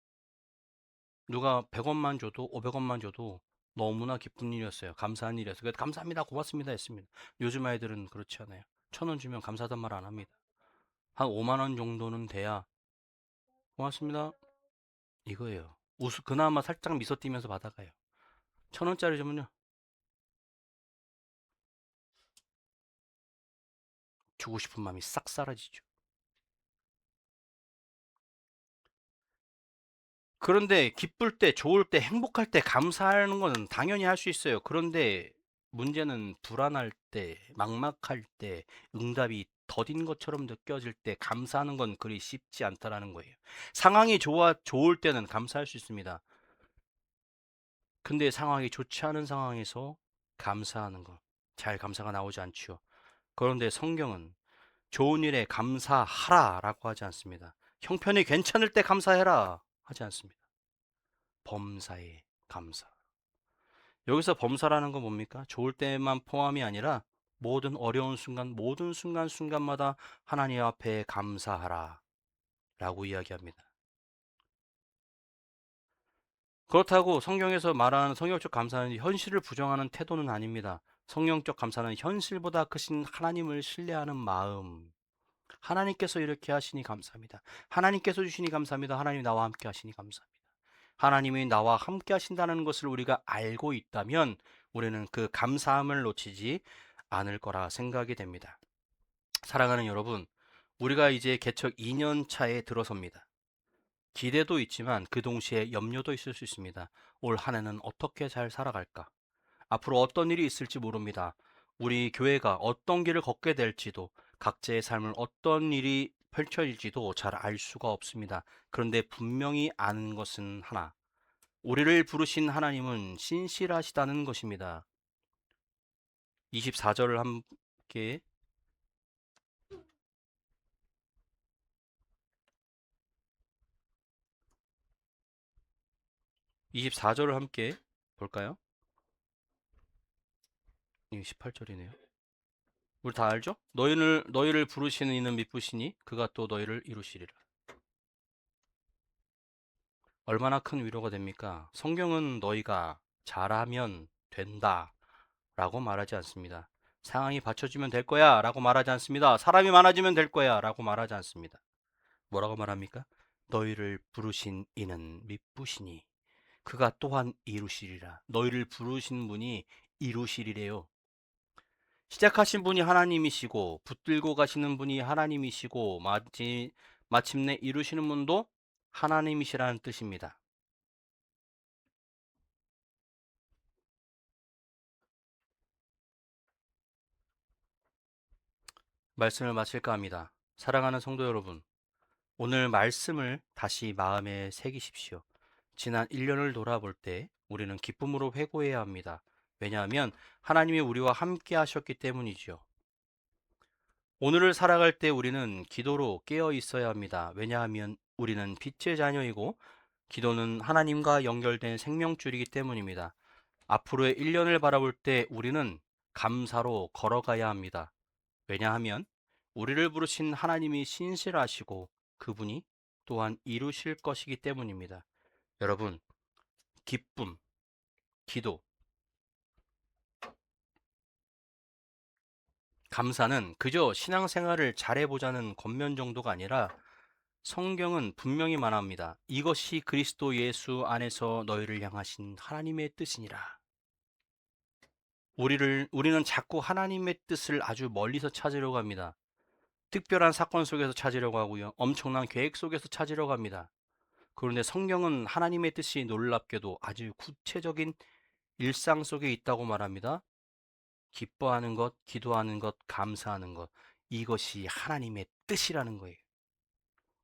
누가 100원만 줘도 500원만 줘도 너무나 기쁜 일이었어요. 감사한 일이었어요. 그래서 감사합니다, 고맙습니다 했습니다. 요즘 아이들은 그렇지 않아요. 1,000원 주면 감사하단 말 안 합니다. 한 5만 원 정도는 돼야 고맙습니다 이거예요. 그나마 살짝 미소 띄면서 받아가요. 1,000원짜리 주면요, 주고 싶은 마음이 싹 사라지죠. 그런데 기쁠 때, 좋을 때, 행복할 때 감사하는 건 당연히 할 수 있어요. 그런데 문제는 불안할 때, 막막할 때, 응답이 더딘 것처럼 느껴질 때 감사하는 건 그리 쉽지 않다라는 거예요. 상황이 좋을 때는 감사할 수 있습니다. 근데 상황이 좋지 않은 상황에서 감사하는 거, 잘 감사가 나오지 않죠. 그런데 성경은 좋은 일에 감사하라라고 하지 않습니다. 형편이 괜찮을 때 감사해라 하지 않습니다. 범사에 감사. 여기서 범사라는 건 뭡니까? 좋을 때만 포함이 아니라 모든 어려운 순간, 모든 순간순간마다 하나님 앞에 감사하라 라고 이야기합니다. 그렇다고 성경에서 말하는 성경적 감사는 현실을 부정하는 태도는 아닙니다. 성경적 감사는 현실보다 크신 하나님을 신뢰하는 마음. 하나님께서 이렇게 하시니 감사합니다. 하나님께서 주시니 감사합니다. 하나님이 나와 함께 하시니 감사합니다. 하나님이 나와 함께 하신다는 것을 우리가 알고 있다면 우리는 그 감사함을 놓치지 않을 거라 생각이 됩니다. 사랑하는 여러분, 우리가 이제 개척 2년 차에 들어섭니다. 기대도 있지만 그 동시에 염려도 있을 수 있습니다. 올 한 해는 어떻게 잘 살아갈까? 앞으로 어떤 일이 있을지 모릅니다. 우리 교회가 어떤 길을 걷게 될지도, 각자의 삶을 어떤 일이 펼쳐질지도 잘 알 수가 없습니다. 그런데 분명히 아는 것은 하나. 우리를 부르신 하나님은 신실하시다는 것입니다. 24절을 함께 24절을 함께 볼까요? 이 18절이네요. 우리 다 알죠? 너희를 부르시는 이는 미쁘시니 그가 또 너희를 이루시리라. 얼마나 큰 위로가 됩니까? 성경은 너희가 잘하면 된다 라고 말하지 않습니다. 상황이 받쳐주면 될 거야 라고 말하지 않습니다. 사람이 많아지면 될 거야 라고 말하지 않습니다. 뭐라고 말합니까? 너희를 부르신 이는 미쁘시니 그가 또한 이루시리라. 너희를 부르신 분이 이루시리래요. 시작하신 분이 하나님이시고 붙들고 가시는 분이 하나님이시고 마침내 이루시는 분도 하나님이시라는 뜻입니다. 말씀을 마칠까 합니다. 사랑하는 성도 여러분, 오늘 말씀을 다시 마음에 새기십시오. 지난 1년을 돌아볼 때 우리는 기쁨으로 회고해야 합니다. 왜냐하면 하나님이 우리와 함께 하셨기 때문이지요. 오늘을 살아갈 때 우리는 기도로 깨어 있어야 합니다. 왜냐하면 우리는 빛의 자녀이고 기도는 하나님과 연결된 생명줄이기 때문입니다. 앞으로의 1년을 바라볼 때 우리는 감사로 걸어가야 합니다. 왜냐하면 우리를 부르신 하나님이 신실하시고 그분이 또한 이루실 것이기 때문입니다. 여러분, 기쁨, 기도, 감사는 그저 신앙생활을 잘해보자는 겉면 정도가 아니라 성경은 분명히 말합니다. 이것이 그리스도 예수 안에서 너희를 향하신 하나님의 뜻이니라. 우리는 자꾸 하나님의 뜻을 아주 멀리서 찾으려고 합니다. 특별한 사건 속에서 찾으려고 하고요. 엄청난 계획 속에서 찾으려고 합니다. 그런데 성경은 하나님의 뜻이 놀랍게도 아주 구체적인 일상 속에 있다고 말합니다. 기뻐하는 것, 기도하는 것, 감사하는 것. 이것이 하나님의 뜻이라는 거예요.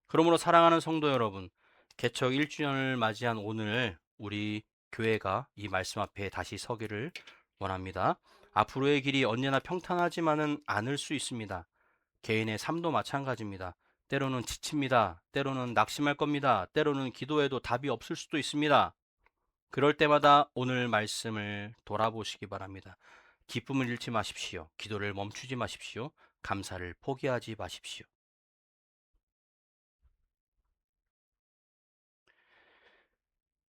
그러므로 사랑하는 성도 여러분, 개척 1주년을 맞이한 오늘 우리 교회가 이 말씀 앞에 다시 서기를 원합니다. 앞으로의 길이 언제나 평탄하지만은 않을 수 있습니다. 개인의 삶도 마찬가지입니다. 때로는 지칩니다. 때로는 낙심할 겁니다. 때로는 기도해도 답이 없을 수도 있습니다. 그럴 때마다 오늘 말씀을 돌아보시기 바랍니다. 기쁨을 잃지 마십시오. 기도를 멈추지 마십시오. 감사를 포기하지 마십시오.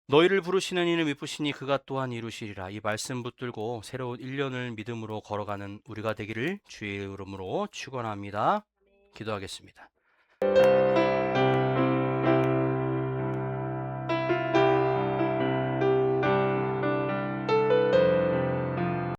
너희를 부르시는 이는 미쁘시니 그가 또한 이루시리라. 이 말씀 붙들고 새로운 1년을 믿음으로 걸어가는 우리가 되기를 주의 이름으로 축원합니다. 기도하겠습니다.